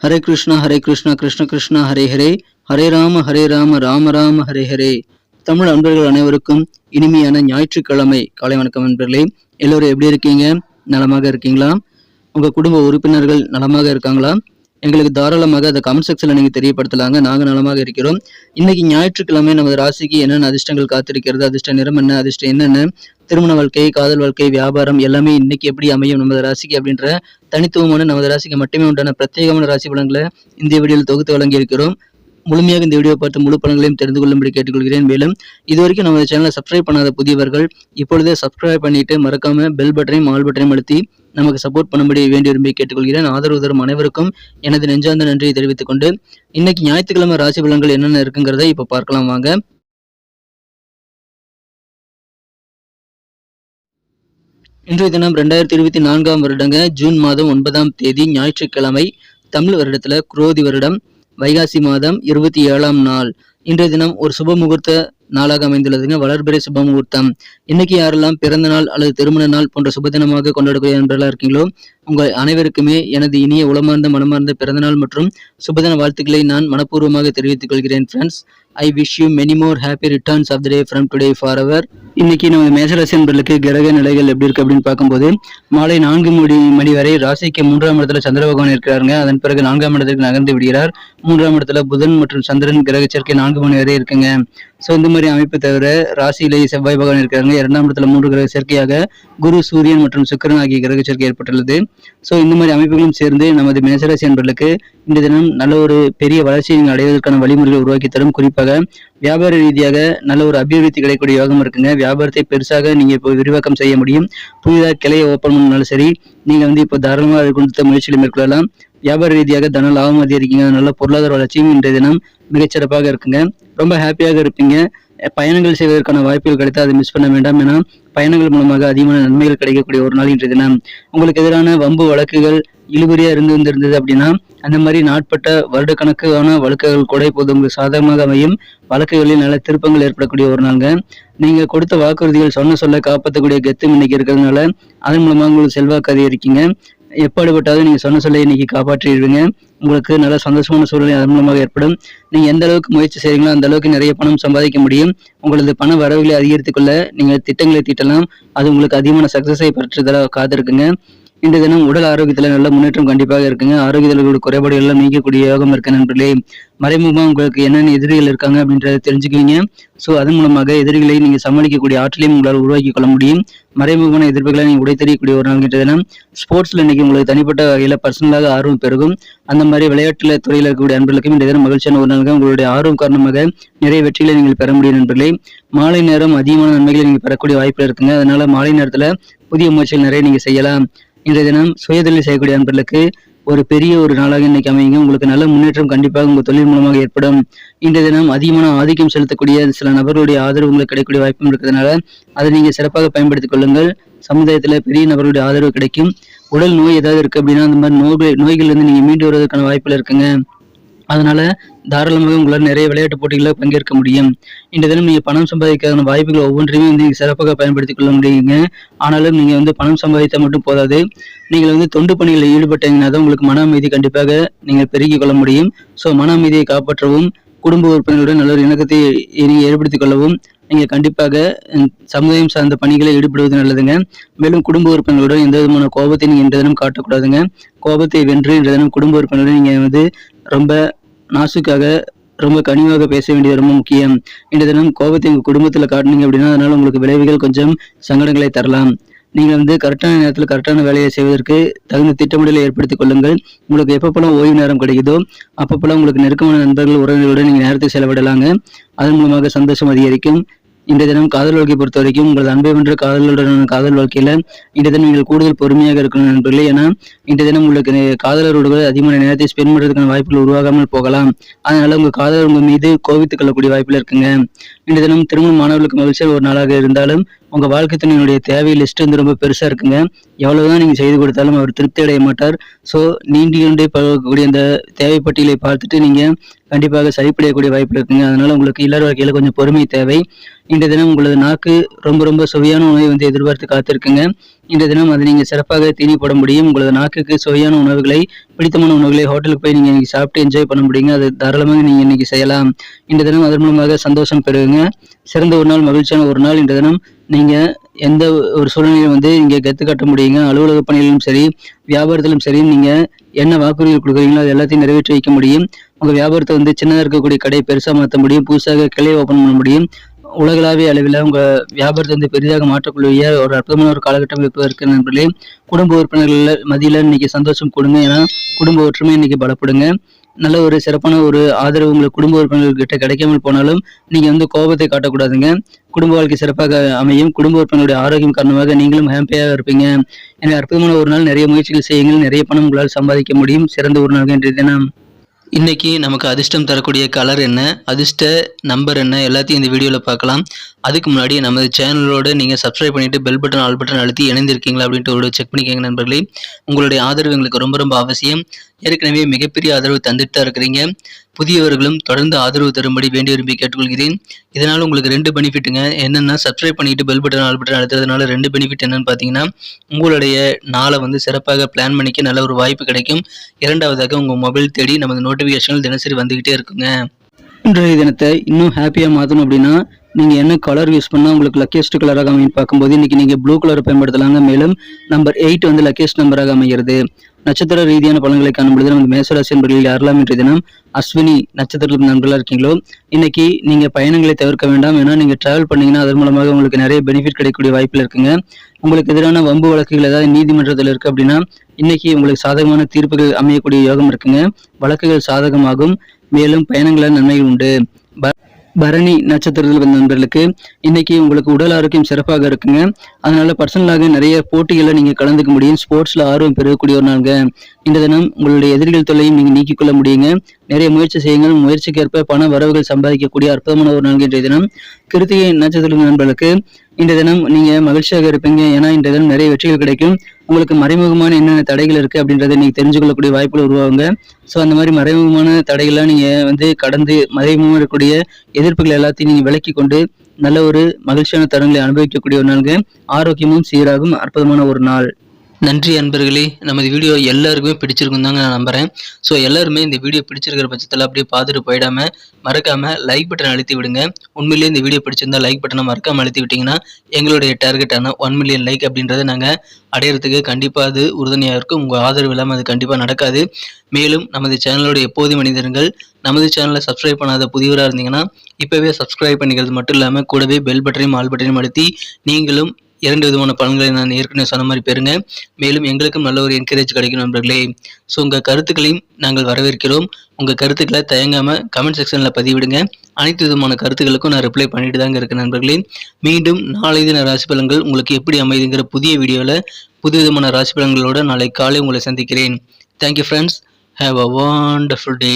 ஹரே கிருஷ்ணா கிருஷ்ண கிருஷ்ணா ஹரே ஹரே, ஹரே ராம ராம ராம ஹரே ஹரே. தமிழ் அன்பர்கள் அனைவருக்கும் இனிமையான ஞாயிற்றுக்கிழமை காலை வணக்கம் நண்பர்களே. எல்லோரும் எப்படி இருக்கீங்க? நலமாக இருக்கீங்களா? உங்க குடும்ப உறுப்பினர்கள் நலமாக இருக்காங்களா? எங்களுக்கு தாராளமாக அதை கமெண்ட் செக்ஷன்ல நீங்க தெரியப்படுத்தலாங்க. நாங்க நலமாக இருக்கிறோம். இன்னைக்கு ஞாயிற்றுக்கிழமை நமது ராசிக்கு என்னென்ன அதிர்ஷ்டங்கள் காத்திருக்கிறது, அதிர்ஷ்ட நிறம் என்ன, அதிர்ஷ்டம் என்னென்ன, திருமண வாழ்க்கை, காதல் வாழ்க்கை, வியாபாரம் எல்லாமே இன்னைக்கு எப்படி அமையும் நமது ராசிக்கு அப்படின்ற தனித்துவமான நமது ராசிக்கு மட்டுமே உண்டான பிரத்யேகமான ராசி பலன்களை இந்த வீடியோவில் தொகுத்து வழங்கி இருக்கிறோம். முழுமையாக இந்த வீடியோ பார்த்து முழு பலன்களையும் தெரிந்து கொள்ளும்படி கேட்டுக்கொள்கிறேன். மேலும் இதுவரைக்கும் நம்ம சேனலை சப்ஸ்கிரைப் பண்ணாத புதியவர்கள் இப்பொழுதே சப்ஸ்கிரைப் பண்ணிட்டு மறக்காம பெல் பட்டனையும் ஆல் பட்டனையும் அழுத்தி நமக்கு சப்போர்ட் பண்ணும்படி வேண்டி விரும்பி கேட்டுக்கொள்கிறேன். ஆதரவு தரும் அனைவருக்கும் எனது நெஞ்சார்ந்த நன்றியை தெரிவித்துக் கொண்டு இன்னைக்கு ஞாயிற்றுக்கிழமை ராசி பலன்கள் என்னென்ன இருக்குங்கிறத இப்ப பார்க்கலாம் வாங்க. இன்றைய தினம் 2024 வருடங்க ஜூன் மாதம் 9ஆம் தேதி ஞாயிற்றுக்கிழமை, தமிழ் வருடத்துல குரோதி வருடம் வைகாசி மாதம் 27ஆம் நாள். இன்றைய தினம் ஒரு சுப முகூர்த்த நாளாக அமைந்துள்ளதுங்க. வளர்பிறை சுப முகூர்த்தம். இன்னைக்கு யாரெல்லாம் பிறந்த நாள் அல்லது திருமண நாள் போன்ற சுப தினமாக கொண்டாடக்கூடிய நண்பர்களா இருக்கீங்களோ உங்கள் அனைவருக்குமே எனது இனிய உளமார்ந்த மனமார்ந்த பிறந்தநாள் மற்றும் சுபதின வாழ்த்துக்களை நான் மனப்பூர்வமாக தெரிவித்துக் கொள்கிறேன். Friends, I wish you many more happy returns of the day from today forever. இன்னைக்கு நம்ம மேஷராசி நண்பர்களுக்கு கிரக நிலைகள் எப்படி இருக்கு அப்படின்னு பார்க்கும்போது மாலை 4 மணி வரை ராசிக்கு 3ஆம் இடத்துல சந்திர பகவான் இருக்கிறாருங்க. அதன் பிறகு 4ஆம் இடத்துக்கு நகர்ந்து விடுகிறார். 3ஆம் இடத்துல புதன் மற்றும் சந்திரன் கிரக சேர்க்கை 4 மணி வரை இருக்குங்க. ஸோ இந்த மாதிரி அமைப்பு தவிர ராசியிலேயே செவ்வாய் பகவான் இருக்கிறாங்க. 2ஆம் இடத்துல 3 கிரக சேர்க்கையாக குரு, சூரியன் மற்றும் சுக்கிரன் ஆகிய கிரக சேர்க்கை ஏற்பட்டுள்ளது. ஸோ இந்த மாதிரி அமைப்புகளும் சேர்ந்து நமது மேஷராசி நண்பர்களுக்கு இந்த தினம் நல்ல ஒரு பெரிய வளர்ச்சியை நீங்கள் அடைவதற்கான வழிமுறைகளை உருவாக்கி தரும். குறிப்பாக வியாபார ரீதியாக நல்ல ஒரு அபிவிருத்தி கிடைக்கக்கூடிய யோகம் இருக்குங்க. வியாபாரத்தை பெருசாக நீங்க இப்போ விரிவாக்கம் செய்ய முடியும். புதிதாக கிளையை ஓப்பன் பண்ணாலும் சரி, நீங்க இப்போ தாராளமாக அது குறித்த முயற்சிகளை மேற்கொள்ளலாம். வியாபார ரீதியாக தன லாபம் அதிகரிக்குங்க. நல்ல பொருளாதார வளர்ச்சியும் இன்றைய தினம் மிகச்சிறப்பாக இருக்குங்க. ரொம்ப ஹாப்பியாக இருப்பீங்க. பயணங்கள் செய்வதற்கான வாய்ப்புகள் கிடைத்தால் அதை மிஸ் பண்ண வேண்டாம். ஏன்னா பயணங்கள் மூலமாக அதிகமான நன்மைகள் கிடைக்கக்கூடிய ஒரு நாள் இன்றைய தினம். உங்களுக்கு எதிரான வம்பு வழக்குகள் இழுபறியா இருந்தது அப்படின்னா அந்த மாதிரி நாட்பட்ட வருடக்கணக்கான வழக்குகள் கூட இப்போது உங்களுக்கு சாதகமாக அமையும். வழக்குகளில் நல்ல திருப்பங்கள் ஏற்படக்கூடிய ஒரு நாளுங்க. நீங்க கொடுத்த வாக்குறுதிகள் சொல்ல காப்பாற்றக்கூடிய கெத்தும் இன்னைக்கு இருக்கிறதுனால அதன் மூலமாக உங்களுக்கு செல்வாக்கு அதிகரிக்கீங்க. எப்பாடுபட்டாலும் நீங்க சொல்ல இன்னைக்கு காப்பாற்றிடுவீங்க. உங்களுக்கு நல்ல சந்தோஷமான சூழ்நிலை அதன் மூலமாக ஏற்படும். நீங்க எந்த அளவுக்கு முயற்சி செய்றீங்களோ அந்த அளவுக்கு நிறைய பணம் சம்பாதிக்க முடியும். உங்களது பண வரவுகளை அதிகரித்துக் கொள்ள நீங்க திட்டங்களை தீட்டலாம். அது உங்களுக்கு அதிகமான சக்சஸை பெற்றுதல காத்திருக்குங்க. இந்த தினம் உடல் ஆரோக்கியத்துல நல்ல முன்னேற்றம் கண்டிப்பாக இருக்குங்க. ஆரோக்கியத்தில் குறைபாடுகள் எல்லாம் நீக்கக்கூடிய யோகம் இருக்கு நண்பர்களே. மறைமுகமா உங்களுக்கு என்னென்ன எதிரிகள் இருக்காங்க அப்படின்றத தெரிஞ்சுக்குவீங்க. ஸோ அதன் மூலமாக எதிரிகளை நீங்க சமாளிக்கக்கூடிய ஆற்றலையும் உங்களால் உருவாக்கி கொள்ள முடியும். மறைமுகமான எதிர்ப்புகளை நீங்க உடைத்தெறியக்கூடிய ஒரு நாள் தினம். ஸ்போர்ட்ஸ்ல இன்னைக்கு உங்களுக்கு தனிப்பட்ட வகையில பர்சனலாக ஆர்வம் பெருகும். அந்த மாதிரி விளையாட்டுல துறையில் இருக்கக்கூடிய அன்பர்களுக்கும் இந்த தினம் மகிழ்ச்சியான ஒரு நாளுங்க. உங்களுடைய ஆர்வம் காரணமாக நிறைய வெற்றிகளை நீங்கள் பெற முடியும் நண்பர்களே. மாலை நேரம் அதிகமான நன்மைகளை நீங்க பெறக்கூடிய வாய்ப்புகள் இருக்குங்க. அதனால மாலை நேரத்துல புதிய முயற்சிகள் நிறைய நீங்க செய்யலாம். இன்றைய தினம் சுயதொழில் செய்யக்கூடிய அன்பர்களுக்கு ஒரு பெரிய ஒரு நாளாக இன்னைக்கு அமைங்க. உங்களுக்கு நல்ல முன்னேற்றம் கண்டிப்பாக உங்க தொழில் மூலமாக ஏற்படும். இன்றைய தினம் அதிகமான ஆதிக்கம் செலுத்தக்கூடிய சில நபர்களுடைய ஆதரவு உங்களுக்கு கிடைக்கக்கூடிய வாய்ப்பும் இருக்கிறதுனால அதை நீங்க சிறப்பாக பயன்படுத்திக் கொள்ளுங்கள். சமுதாயத்துல பெரிய நபர்களுடைய ஆதரவு கிடைக்கும். உடல் நோய் ஏதாவது இருக்கு அப்படின்னா அந்த மாதிரி நோய்கள் இருந்து நீங்க மீண்டு வருவதற்கான வாய்ப்புகள் இருக்குங்க. அதனால தாராளமாக உங்களால் நிறைய விளையாட்டு போட்டிகளில் பங்கேற்க முடியும். இந்த தினம் நீங்க பணம் சம்பாதிக்காத வாய்ப்புகள் ஒவ்வொன்றையுமே நீங்க சிறப்பாக பயன்படுத்திக் கொள்ள முடியுங்க. ஆனாலும் நீங்க பணம் சம்பாதித்தா மட்டும் போதாது. நீங்கள் தொண்டு பணிகளில் ஈடுபட்டீங்கன்னா தான் உங்களுக்கு மன அமைதி கண்டிப்பாக நீங்கள் பெருக்கிக் கொள்ள முடியும். ஸோ மன அமைதியை காப்பாற்றவும் குடும்ப உறுப்பினர்களுடன் நல்ல ஒரு இணக்கத்தை நீங்க ஏற்படுத்திக் கொள்ளவும் நீங்க கண்டிப்பாக சமுதாயம் சார்ந்த பணிகளை ஈடுபடுவது நல்லதுங்க. மேலும் குடும்ப உறுப்பினர்களுடன் எந்த விதமான கோபத்தை நீங்க இன்றைய தினம் காட்டக்கூடாதுங்க. கோபத்தை வென்று இன்றைய தினம் குடும்ப உறுப்பினருடன் நீங்க ரொம்ப நாசுக்காக ரொம்ப கனிவாக பேச வேண்டியது ரொம்ப முக்கியம். இந்த தினம் கோபத்தை உங்க குடும்பத்துல காட்டினீங்க அப்படின்னா அதனால உங்களுக்கு விளைவுகள் கொஞ்சம் சங்கடங்களை தரலாம். நீங்க கரெக்டான நேரத்தில் கரெக்டான வேலையை செய்வதற்கு தகுந்த திட்டமிடலை ஏற்படுத்திக் கொள்ளுங்கள். உங்களுக்கு எப்பப்பெல்லாம் ஓய்வு நேரம் கிடைக்குதோ அப்பப்பெல்லாம் உங்களுக்கு நெருக்கமான நண்பர்கள் உறவினர்களுடன் நீங்க நேரத்தை செலவிடலாங்க. அதன் மூலமாக சந்தோஷம் அதிகரிக்கும். இன்றைய தினம் காதல் வாழ்க்கை பொறுத்த வரைக்கும் உங்களது அன்பை வென்ற காதலுடனான காதல் வாழ்க்கையில இன்றைய தினம் நீங்கள் கூடுதல் பொறுமையாக இருக்கணும் நண்பர்களே. ஏன்னா இன்றைய தினம் உங்களுக்கு காதலரோடு அதிகமான நேரத்தை ஸ்பெண்ட் பண்ணுறதுக்கான வாய்ப்புகள் உருவாகாமல் போகலாம். அதனால உங்க காதலர் உங்க மீது கோபித்துக் கொள்ளக்கூடிய வாய்ப்புகள் இருக்குங்க. இன்றைய தினம் திருமண மாணவர்களுக்கு மகிழ்ச்சியான ஒரு நாளாக இருந்தாலும் உங்க வாழ்க்கை துணையினுடைய தேவை லிஸ்ட் ரொம்ப பெருசா இருக்குங்க. எவ்வளவுதான் நீங்க செய்து கொடுத்தாலும் அவர் திருப்தி அடைய மாட்டார். ஸோ நீண்டே பழகக்கூடிய அந்த தேவை பட்டியலை பார்த்துட்டு நீங்க கண்டிப்பாக சரிப்படையக்கூடிய வாய்ப்பு இருக்குங்க. அதனால உங்களுக்கு இல்லற வாழ்க்கையில கொஞ்சம் பொறுமை தேவை. இன்றைய தினம் உங்களது நாக்கு ரொம்ப சுவையான உணவை வந்து எதிர்பார்த்து காத்திருக்குங்க. இன்றைய தினம் அதை நீங்க சிறப்பாக தீனி போட முடியும். உங்களது நாக்குக்கு சுவையான உணவுகளை, பிடித்தமான உணவுகளை ஹோட்டலுக்கு போய் நீங்க இன்னைக்கு சாப்பிட்டு என்ஜாய் பண்ண முடியுங்க. அது தாராளமாக நீங்க இன்னைக்கு செய்யலாம். இன்றைய தினம் அதன் மூலமாக சந்தோஷம் பெறுங்க. சிறந்த ஒரு நாள், மகிழ்ச்சியான ஒரு நாள். இன்றைய தினம் நீங்க எந்த ஒரு சூழ்நிலையிலும் வந்து இங்க கெத்து காட்ட முடியுங்க. அலுவலக பணிகளிலும் சரி, வியாபாரத்திலும் சரி, நீங்க என்ன வாக்குறுதிகள் கொடுக்குறீங்களோ அது எல்லாத்தையும் நிறைவேற்றி வைக்க முடியும். உங்க வியாபாரத்தை வந்து சின்னதா இருக்கக்கூடிய கடையை பெருசா மாற்ற முடியும். புதுசாக கிளை ஓபன் பண்ண முடியும். உலகளாவிய அளவில் உங்க வியாபாரத்தை வந்து பெரிதாக மாற்றக்கூடிய ஒரு அற்புதமான ஒரு காலகட்டம் இப்போ இருக்கு நண்பர்களே. குடும்ப உறுப்பினர்கள் மத்தியில இன்னைக்கு சந்தோஷம் கொடுங்க. ஏன்னா குடும்ப ஒற்றுமை இன்னைக்கு பலப்படுங்க. நல்ல ஒரு சிறப்பான ஒரு ஆதரவு உங்களுக்கு குடும்ப உறுப்பினர்கள்கிட்ட கிடைக்காமல் போனாலும் நீங்க வந்து கோபத்தை காட்டக்கூடாதுங்க. குடும்ப வாழ்க்கை சிறப்பாக அமையும். குடும்ப உறுப்பினருடைய ஆரோக்கியம் காரணமாக நீங்களும் ஹாப்பியாக இருப்பீங்க. எனவே அற்புதமான ஒரு நாள். நிறைய முயற்சிகள் செய்யுங்கள். நிறைய பணம் உங்களால் சம்பாதிக்க முடியும். சிறந்த ஒரு நாள் இன்றைய தினம். இன்னைக்கு நமக்கு அதிர்ஷ்டம் தரக்கூடிய கலர் என்ன, அதிர்ஷ்ட நம்பர் என்ன, எல்லாத்தையும் இந்த வீடியோவில் பார்க்கலாம். அதுக்கு முன்னாடி நமது சேனலோட நீங்கள் சப்ஸ்கிரைப் பண்ணிட்டு பெல் பட்டன் ஆல் பட்டன் அழுத்தி இணைந்திருக்கீங்களா அப்படின்ட்டு ஒரு செக் பண்ணிக்கோங்க நண்பர்களே. உங்களுடைய ஆதரவு எங்களுக்கு ரொம்ப அவசியம். ஏற்கனவே மிகப்பெரிய ஆதரவு தந்துட்டு தான் இருக்கிறீங்க. புதியவர்களும் தொடர்ந்து ஆதரவு தரும்படி வேண்டி விரும்பி கேட்டுக்கொள்கிறேன். இதனால் உங்களுக்கு 2 பெனிஃபிட்டுங்க. என்னென்னா, சப்ஸ்கிரைப் பண்ணிட்டு பெல் பட்டன் ஆல் பட்டன் அழுத்துறதுனால 2 பெனிஃபிட் என்னன்னு பார்த்தீங்கன்னா, உங்களுடைய நாளை வந்து சிறப்பாக பிளான் பண்ணிக்க நல்ல ஒரு வாய்ப்பு கிடைக்கும். இரண்டாவதாக உங்கள் மொபைல் தேடி நமது நோட்டிஃபிகேஷன்கள் தினசரி வந்துகிட்டே இருக்குங்க. இன்றைய தினத்தை இன்னும் ஹாப்பியாக மாற்றணும் அப்படின்னா நீங்கள் என்ன கலர் யூஸ் பண்ணால் உங்களுக்கு லக்கியஸ்ட் கலராக அமையும் பார்க்கும்போது இன்றைக்கி நீங்கள் ப்ளூ கலரை பயன்படுத்தலாங்க. மேலும் நம்பர் 8 வந்து லக்கியஸ்ட் நம்பராக அமைகிறது. நட்சத்திர ரீதியான பலன்களை காணும்பொழுது நமது மேசராசி என்பர்களில் யாரெல்லாம் இன்றைய தினம் அஸ்வினி நட்சத்திரத்தில் நண்பர்களாக இருக்கீங்களோ இன்னைக்கு நீங்கள் பயணங்களை தவிர்க்க வேண்டாம். ஏன்னா நீங்கள் டிராவல் பண்ணீங்கன்னா அதன் மூலமாக உங்களுக்கு நிறைய பெனிஃபிட் கிடைக்கக்கூடிய வாய்ப்பில் இருக்குங்க. உங்களுக்கு எதிரான வம்பு வழக்குகள் ஏதாவது நீதிமன்றத்தில் இருக்குது அப்படின்னா இன்னைக்கு உங்களுக்கு சாதகமான தீர்ப்புகள் அமையக்கூடிய யோகம் இருக்குங்க. வழக்குகள் சாதகமாகும். மேலும் பயணங்களால் நன்மைகள் உண்டு. பரணி நட்சத்திரத்தில் வந்த நண்பர்களுக்கு இன்னைக்கு உங்களுக்கு உடல் ஆரோக்கியம் சிறப்பாக இருக்குங்க. அதனால பர்சனலாக நிறைய போட்டிகளில் நீங்க கலந்துக்க முடியும். ஸ்போர்ட்ஸ்ல ஆர்வம் பெறக்கூடிய ஒரு நாளுங்க. இந்த தினம் உங்களுடைய எதிரிகள் தொல்லையும் நீங்க நீக்கிக் கொள்ள முடியுங்க. நிறைய முயற்சி செய்யுங்கள். முயற்சிக்கு ஏற்ப பண வரவுகள் சம்பாதிக்கக்கூடிய அற்புதமான ஒரு நாள் இன்றைய தினம். கிருத்திகை நட்சத்திர நண்பர்களுக்கு இந்த தினம் நீங்க மகிழ்ச்சியாக இருப்பீங்க. ஏன்னா இந்த தினம் நிறைய வெற்றிகள் கிடைக்கும். உங்களுக்கு மறைமுகமான என்னென்ன தடைகள் இருக்கு அப்படின்றத நீங்க தெரிஞ்சு கொள்ளக்கூடிய வாய்ப்புகள் உருவாகுங்க. ஸோ அந்த மாதிரி மறைமுகமான தடைகள்லாம் நீங்க வந்து கடந்து மறைமுகமாக இருக்கக்கூடிய எதிர்ப்புகள் எல்லாத்தையும் நீங்க விலக்கி கொண்டு நல்ல ஒரு மகிழ்ச்சியான தருணங்களை அனுபவிக்கக்கூடிய ஒரு நாளுங்க. ஆரோக்கியமும் சீராகும் அற்புதமான ஒரு நாள். நன்றி அன்பர்களே. நமது வீடியோ எல்லாருக்குமே பிடிச்சிருக்கும் தாங்க நான் நம்புறேன். ஸோ எல்லாருமே இந்த வீடியோ பிடிச்சிருக்கிற பட்சத்தில் அப்படியே பார்த்துட்டு போயிடாம மறக்காம லைக் பட்டன் அழுத்தி விடுங்க. உண்மையிலேயே இந்த வீடியோ பிடிச்சிருந்தா லைக் பட்டனை மறக்காம அழுத்தி விட்டீங்கன்னா எங்களுடைய டார்கெட்டான 1 மில்லியன் லைக் அப்படின்றத நாங்கள் அடையிறதுக்கு கண்டிப்பாக அது உறுதுணையாக இருக்கும். உங்கள் ஆதரவு இல்லாமல் அது கண்டிப்பாக நடக்காது. மேலும் நமது சேனலோட எப்போதும் மனிதர்கள் நமது சேனலை சப்ஸ்கிரைப் பண்ணாத புதியவராக இருந்தீங்கன்னா இப்போவே சப்ஸ்கிரைப் பண்ணிக்கிறது மட்டும் இல்லாமல் கூடவே பெல் பட்டனையும் ஆல் பட்டனையும் அழுத்தி நீங்களும் 2 விதமான பலன்களை நான் ஏற்கனவே சொன்ன மாதிரி பெறுங்க. மேலும் எங்களுக்கும் நல்ல ஒரு என்கரேஜ் கிடைக்கும் நண்பர்களே. ஸோ உங்கள் கருத்துக்களையும் நாங்கள் வரவேற்கிறோம். உங்கள் கருத்துக்களை தயங்காமல் கமெண்ட் செக்ஷனில் பதிவிடுங்க. அனைத்து விதமான கருத்துக்களுக்கும் நான் ரிப்ளை பண்ணிட்டு தாங்க இருக்கேன் நண்பர்களே. மீண்டும் நாளை தின ராசி பலன்கள் உங்களுக்கு எப்படி அமைதுங்கிற புதிய வீடியோவில் புது விதமான ராசி பலன்களோடு நாளை காலை உங்களை சந்திக்கிறேன். Thank you friends. Have a wonderful day.